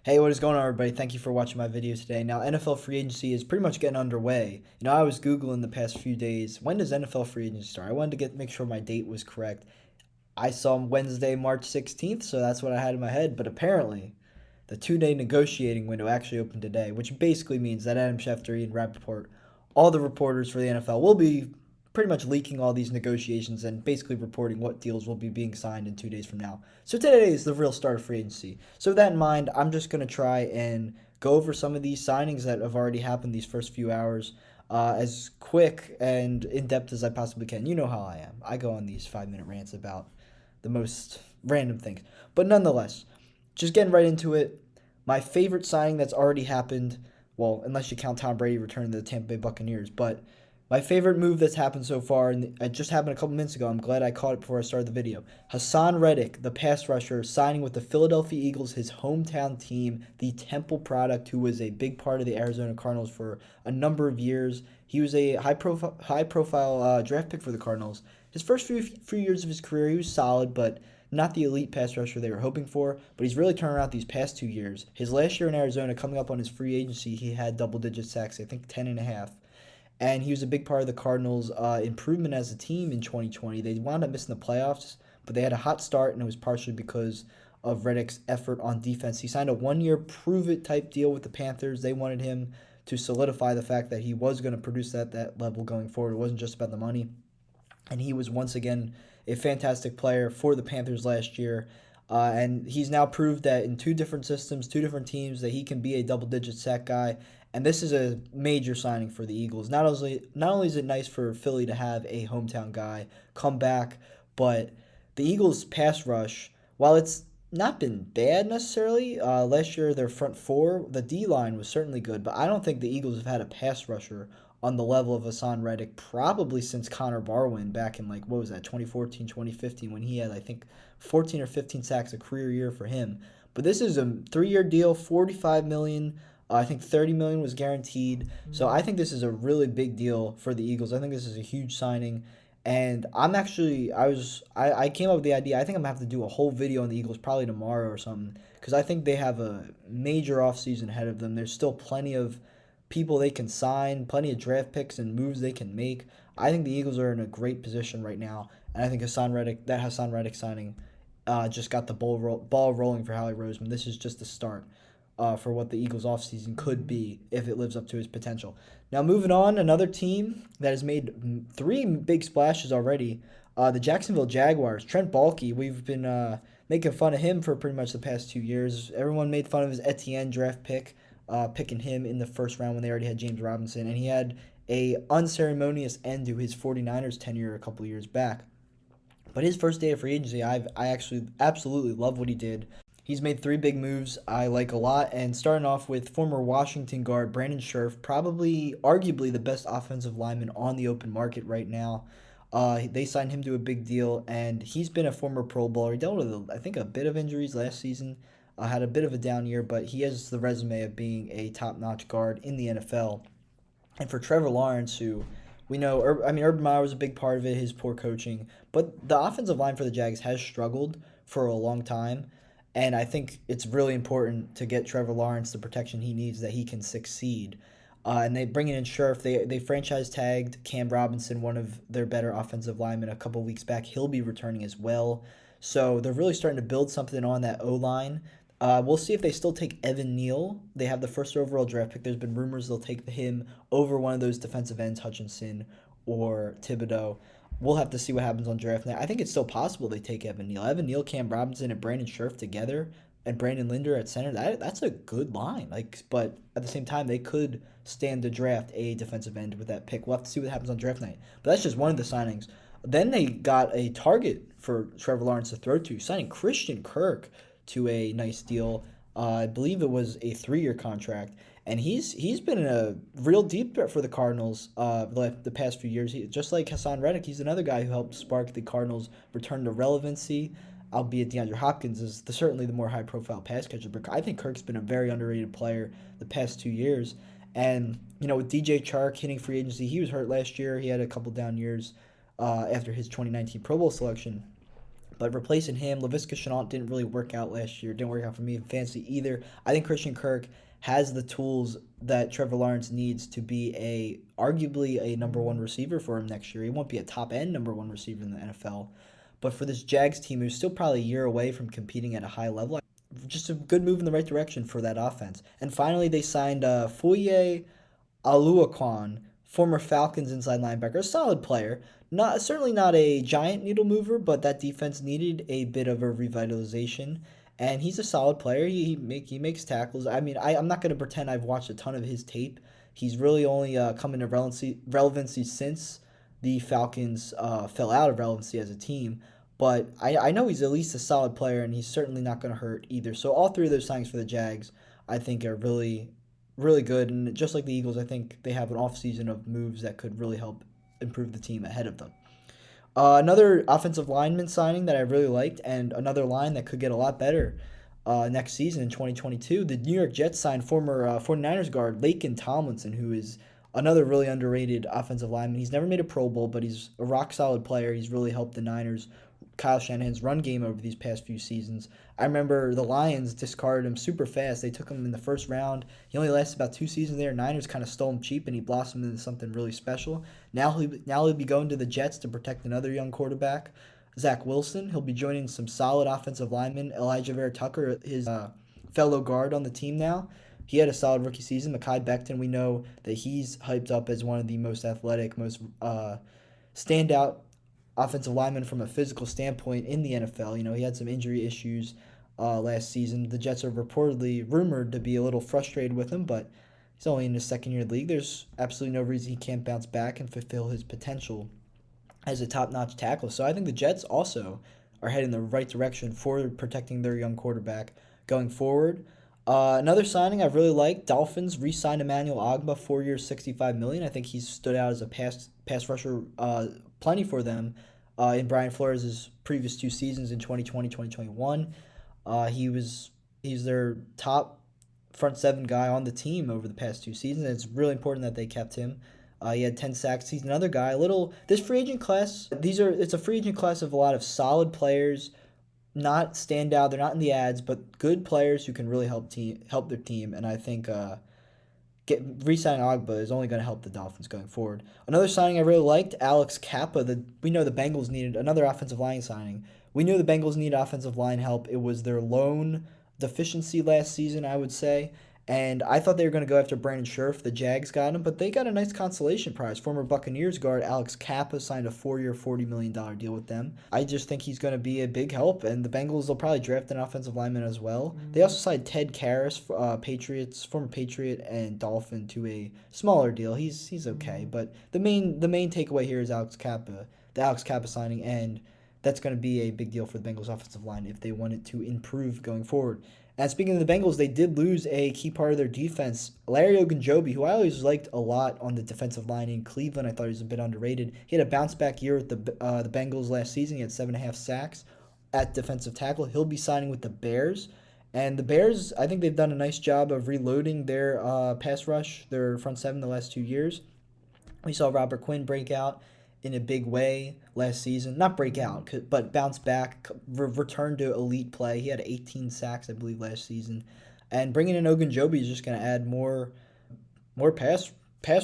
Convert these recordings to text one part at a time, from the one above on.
Hey, what is going on, everybody? Thank you for watching my video today. Now, NFL free agency is pretty much getting underway. I was Googling the past few days, when does NFL free agency start? I wanted to make sure my date was correct. I saw Wednesday, March 16th, so that's what I had in my head. But apparently, the two-day negotiating window actually opened today, which basically means that Adam Schefter, Ian Rappaport, all the reporters for the NFL will be pretty much leaking all these negotiations and basically reporting what deals will be being signed in 2 days from now. So today is the real start of free agency. So with that in mind, I'm just going to try and go over some of these signings that have already happened these first few hours as quick and in depth as I possibly can. You know how I am. I go on these 5-minute rants about the most random things. But nonetheless, just getting right into it, my favorite signing that's already happened, well, unless you count Tom Brady returning to the Tampa Bay Buccaneers, but my favorite move that's happened so far, and it just happened a couple minutes ago. I'm glad I caught it before I started the video. Haason Reddick, the pass rusher, signing with the Philadelphia Eagles, his hometown team, the Temple product, who was a big part of the Arizona Cardinals for a number of years. He was a high profile draft pick for the Cardinals. His first few years of his career, he was solid, but not the elite pass rusher they were hoping for. But he's really turned around these past 2 years. His last year in Arizona, coming up on his free agency, he had double-digit sacks, I think 10 and a half, and he was a big part of the Cardinals' improvement as a team in 2020. They wound up missing the playoffs, but they had a hot start, and it was partially because of Reddick's effort on defense. He signed a one-year prove-it type deal with the Panthers. They wanted him to solidify the fact that he was going to produce at that level going forward. It wasn't just about the money. And he was once again a fantastic player for the Panthers last year. And he's now proved that in two different systems, two different teams, that he can be a double-digit sack guy. And this is a major signing for the Eagles. Not only is it nice for Philly to have a hometown guy come back, but the Eagles' pass rush, while it's not been bad necessarily, last year their front four, the D line was certainly good, but I don't think the Eagles have had a pass rusher on the level of Haason Reddick probably since Connor Barwin back in, like, what was that, 2014, 2015, when he had, I think, 14 or 15 sacks, a career year for him. But this is a 3-year deal, $45 million. I think $30 million was guaranteed. So I think this is a really big deal for the Eagles. I think this is a huge signing. And I came up with the idea. I think I'm gonna have to do a whole video on the Eagles probably tomorrow or something, because I think they have a major offseason ahead of them. There's still plenty of people they can sign, plenty of draft picks and moves they can make. I think the Eagles are in a great position right now, and I think Haason Reddick signing just got the ball rolling for Howie Roseman. This is just the start for what the Eagles' offseason could be if it lives up to its potential. Now, moving on, another team that has made three big splashes already, the Jacksonville Jaguars. Trent Baalke, we've been making fun of him for pretty much the past 2 years. Everyone made fun of his Etienne draft pick, picking him in the first round when they already had James Robinson, and he had a unceremonious end to his 49ers tenure a couple years back. But his first day of free agency, I actually absolutely love what he did. He's made three big moves I like a lot, and starting off with former Washington guard Brandon Scherff, probably arguably the best offensive lineman on the open market right now. They signed him to a big deal, and he's been a former Pro Bowler. He dealt with, I think, a bit of injuries last season, had a bit of a down year, but he has the resume of being a top-notch guard in the NFL. And for Trevor Lawrence, who we know, Urban Meyer was a big part of it, his poor coaching, but the offensive line for the Jags has struggled for a long time. And I think it's really important to get Trevor Lawrence the protection he needs that he can succeed. And they bring in Scherff. They franchise tagged Cam Robinson, one of their better offensive linemen, a couple weeks back. He'll be returning as well. So they're really starting to build something on that O line. We'll see if they still take Evan Neal. They have the first overall draft pick. There's been rumors they'll take him over one of those defensive ends, Hutchinson or Thibodeau. We'll have to see what happens on draft night. I think it's still possible they take Evan Neal. Evan Neal, Cam Robinson, and Brandon Scherff together, and Brandon Linder at center. That's a good line. But at the same time, they could stand to draft a defensive end with that pick. We'll have to see what happens on draft night. But that's just one of the signings. Then they got a target for Trevor Lawrence to throw to, signing Christian Kirk to a nice deal. I believe it was a 3-year contract, and he's been a real deep threat for the Cardinals the past few years. Just like Haason Reddick, he's another guy who helped spark the Cardinals' return to relevancy. Albeit DeAndre Hopkins is certainly the more high-profile pass catcher, but I think Kirk's been a very underrated player the past 2 years. And with DJ Chark hitting free agency, he was hurt last year. He had a couple down years after his 2019 Pro Bowl selection. But replacing him, Laviska Shenault didn't really work out last year. Didn't work out for me in fantasy either. I think Christian Kirk has the tools that Trevor Lawrence needs to be arguably a number one receiver for him next year. He won't be a top end number one receiver in the NFL. But for this Jags team, who's still probably a year away from competing at a high level, just a good move in the right direction for that offense. And finally, they signed Foye Oluokun, former Falcons inside linebacker, a solid player. Certainly not a giant needle mover, but that defense needed a bit of a revitalization. And he's a solid player. He makes tackles. I mean, I'm not going to pretend I've watched a ton of his tape. He's really only come into relevancy since the Falcons fell out of relevancy as a team. But I know he's at least a solid player, and he's certainly not going to hurt either. So all three of those signings for the Jags, I think, are really, really good. And just like the Eagles, I think they have an offseason of moves that could really help improve the team ahead of them. Another offensive lineman signing that I really liked, and another line that could get a lot better next season in 2022. The New York Jets signed former 49ers guard Laken Tomlinson, who is another really underrated offensive lineman. He's never made a Pro Bowl, but he's a rock-solid player. He's really helped the Niners, Kyle Shanahan's run game over these past few seasons. I remember the Lions discarded him super fast. They took him in the first round. He only lasted about 2 seasons there. Niners kind of stole him cheap, and he blossomed into something really special. Now he'll be going to the Jets to protect another young quarterback, Zach Wilson. He'll be joining some solid offensive linemen. Elijah Vera Tucker, his fellow guard on the team now. He had a solid rookie season. Mekhi Becton, we know that he's hyped up as one of the most athletic, most standout offensive linemen from a physical standpoint in the NFL. You know, he had some injury issues last season. The Jets are reportedly rumored to be a little frustrated with him, but he's only in his second year in the league. There's absolutely no reason he can't bounce back and fulfill his potential as a top-notch tackle. So I think the Jets also are heading the right direction for protecting their young quarterback going forward. Another signing I really like, Dolphins re-signed Emmanuel Ogbah, 4 years, $65 million. I think he's stood out as a pass rusher plenty for them in Brian Flores' previous 2 seasons in 2020, 2021. He's their top front 7 guy on the team over the past 2 seasons, and it's really important that they kept him. He had 10 sacks. He's another guy. This free agent class, it's a free agent class of a lot of solid players, not stand out. They're not in the ads, but good players who can really help their team. And I think re-signing Ogbah is only going to help the Dolphins going forward. Another signing I really liked, Alex Kappa. We know the Bengals needed another offensive line signing. We knew the Bengals needed offensive line help. It was their lone deficiency last season, I would say. And I thought they were going to go after Brandon Scherff. The Jags got him, but they got a nice consolation prize. Former Buccaneers guard Alex Kappa signed a 4-year, $40 million deal with them. I just think he's going to be a big help, and the Bengals will probably draft an offensive lineman as well. They also signed Ted Karras, former Patriot and Dolphin, to a smaller deal. He's okay, but the main takeaway here is the Alex Kappa signing, and that's going to be a big deal for the Bengals offensive line if they want it to improve going forward. And speaking of the Bengals, they did lose a key part of their defense. Larry Ogunjobi, who I always liked a lot on the defensive line in Cleveland, I thought he was a bit underrated. He had a bounce-back year with the Bengals last season. He had 7.5 sacks at defensive tackle. He'll be signing with the Bears. And the Bears, I think they've done a nice job of reloading their pass rush, their front 7 the last 2 years. We saw Robert Quinn break out in a big way last season. Not break out, but bounce back, return to elite play. He had 18 sacks, I believe, last season. And bringing in Ogunjobi is just going to add more pass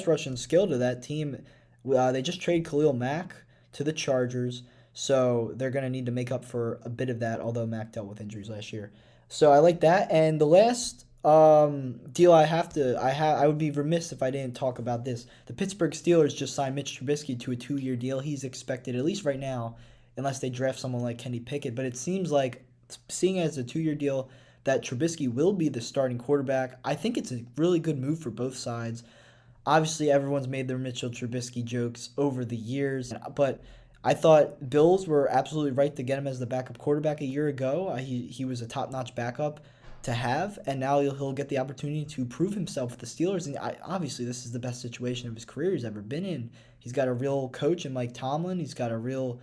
rush and skill to that team. They just traded Khalil Mack to the Chargers, so they're going to need to make up for a bit of that, although Mack dealt with injuries last year. So I like that. And the last deal I would be remiss if I didn't talk about this. The Pittsburgh Steelers just signed Mitch Trubisky to a 2-year deal. He's expected, at least right now, unless they draft someone like Kenny Pickett, but it seems like, seeing as a 2-year deal, that Trubisky will be the starting quarterback. I think it's a really good move for both sides. Obviously, everyone's made their Mitchell Trubisky jokes over the years, but I thought Bills were absolutely right to get him as the backup quarterback a year ago. He was a top-notch backup to have, and now he'll get the opportunity to prove himself with the Steelers. And obviously, this is the best situation of his career he's ever been in. He's got a real coach in Mike Tomlin. He's got a real,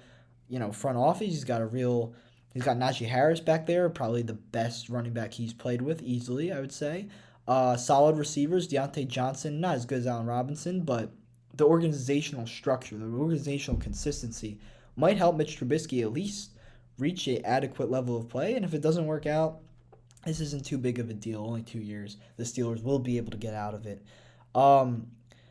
front office. He's got Najee Harris back there, probably the best running back he's played with, easily, I would say. Solid receivers, Deontay Johnson, not as good as Allen Robinson, but the organizational structure, the organizational consistency might help Mitch Trubisky at least reach an adequate level of play. And if it doesn't work out, this isn't too big of a deal. Only 2 years. The Steelers will be able to get out of it. Um,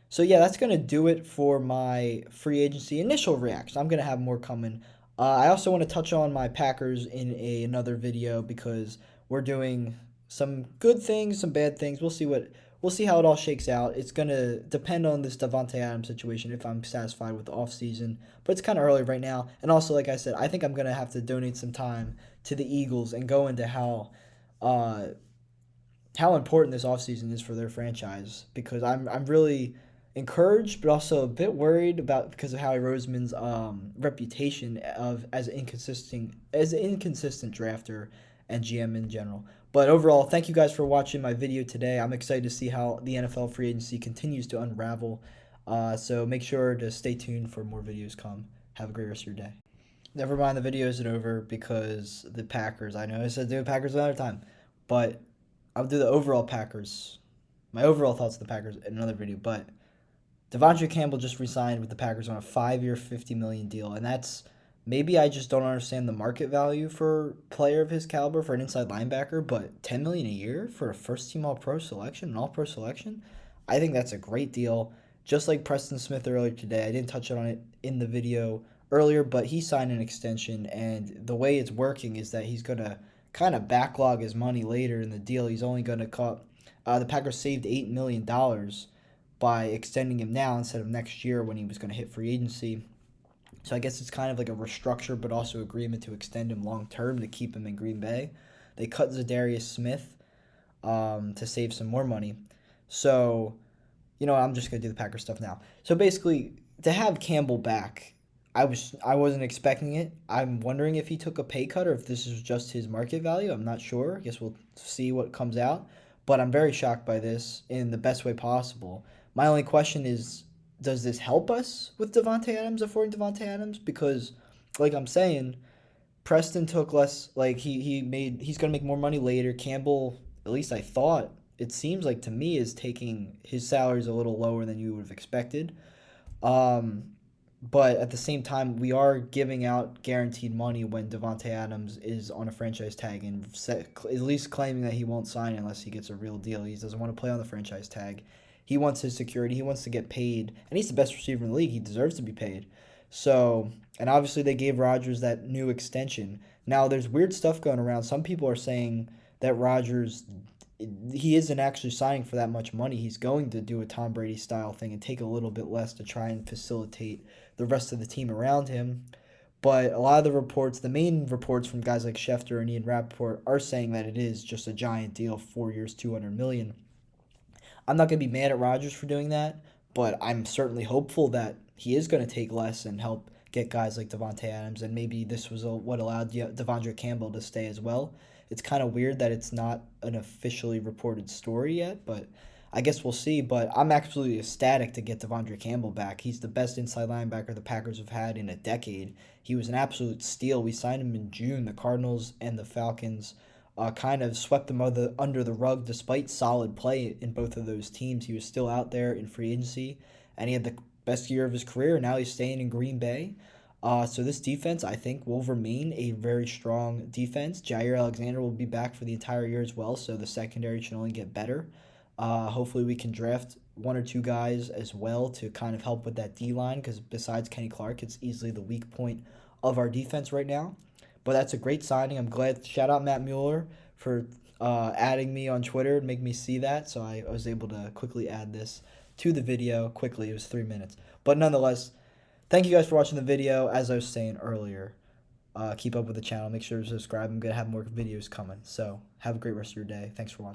so yeah, that's gonna do it for my free agency initial reaction. I'm gonna have more coming. I also want to touch on my Packers in another video because we're doing some good things, some bad things. We'll see how it all shakes out. It's gonna depend on this Davante Adams situation if I'm satisfied with the offseason. But it's kind of early right now. And also, like I said, I think I'm gonna have to donate some time to the Eagles and go into uh, how important this offseason is for their franchise because I'm really encouraged but also a bit worried about because of Howie Roseman's reputation of as an inconsistent drafter and GM in general. But overall, thank you guys for watching my video today. I'm excited to see how the NFL free agency continues to unravel. So make sure to stay tuned for more videos come. Have a great rest of your day. Never mind, the video isn't over because the Packers. I know I said do the Packers another time, but I'll do the overall Packers. My overall thoughts of the Packers in another video. But Devondre Campbell just re-signed with the Packers on a 5-year, $50 million deal, and that's maybe I just don't understand the market value for a player of his caliber for an inside linebacker. But $10 million a year for a first-team All-Pro selection, an All-Pro selection, I think that's a great deal. Just like Preston Smith earlier today, I didn't touch on it in the video earlier, but he signed an extension, and the way it's working is that he's gonna kind of backlog his money later in the deal. He's only going to cut. The Packers saved $8 million by extending him now instead of next year when he was going to hit free agency. So I guess it's kind of like a restructure, but also agreement to extend him long term to keep him in Green Bay. They cut Zadarius Smith to save some more money. So, I'm just gonna do the Packers stuff now. So basically, to have Campbell back, I wasn't expecting it. I'm wondering if he took a pay cut or if this is just his market value. I'm not sure. I guess we'll see what comes out. But I'm very shocked by this in the best way possible. My only question is, does this help us with Davante Adams, affording Davante Adams? Because, like I'm saying, Preston took less. Like he's gonna make more money later. Campbell, at least I thought, it seems like to me, is taking his salaries a little lower than you would have expected. Um, but at the same time, we are giving out guaranteed money when Davante Adams is on a franchise tag and at least claiming that he won't sign unless he gets a real deal. He doesn't want to play on the franchise tag. He wants his security. He wants to get paid. And he's the best receiver in the league. He deserves to be paid. So, and obviously they gave Rodgers that new extension. Now, there's weird stuff going around. Some people are saying that Rodgers, he isn't actually signing for that much money. He's going to do a Tom Brady style thing and take a little bit less to try and facilitate the rest of the team around him. But a lot of the reports, the main reports from guys like Schefter and Ian Rappaport, are saying that it is just a giant deal, 4 years, $200 million. I'm not going to be mad at Rodgers for doing that, but I'm certainly hopeful that he is going to take less and help get guys like Davante Adams, and maybe this was what allowed Devondre Campbell to stay as well. It's kind of weird that it's not an officially reported story yet, but I guess we'll see. But I'm absolutely ecstatic to get Devondre Campbell back. He's the best inside linebacker the Packers have had in a decade. He was an absolute steal. We signed him in June. The Cardinals and the Falcons kind of swept him under the rug despite solid play in both of those teams. He was still out there in free agency, and he had the best year of his career. Now he's staying in Green Bay. So this defense, I think, will remain a very strong defense. Jair Alexander will be back for the entire year as well, so the secondary should only get better. Hopefully we can draft one or two guys as well to kind of help with that D-line because besides Kenny Clark, it's easily the weak point of our defense right now. But that's a great signing. I'm glad. Shout out Matt Mueller for adding me on Twitter and make me see that, so I was able to quickly add this to the video quickly. It was 3 minutes. But nonetheless, thank you guys for watching the video. As I was saying earlier, keep up with the channel. Make sure to subscribe. I'm going to have more videos coming. So have a great rest of your day. Thanks for watching.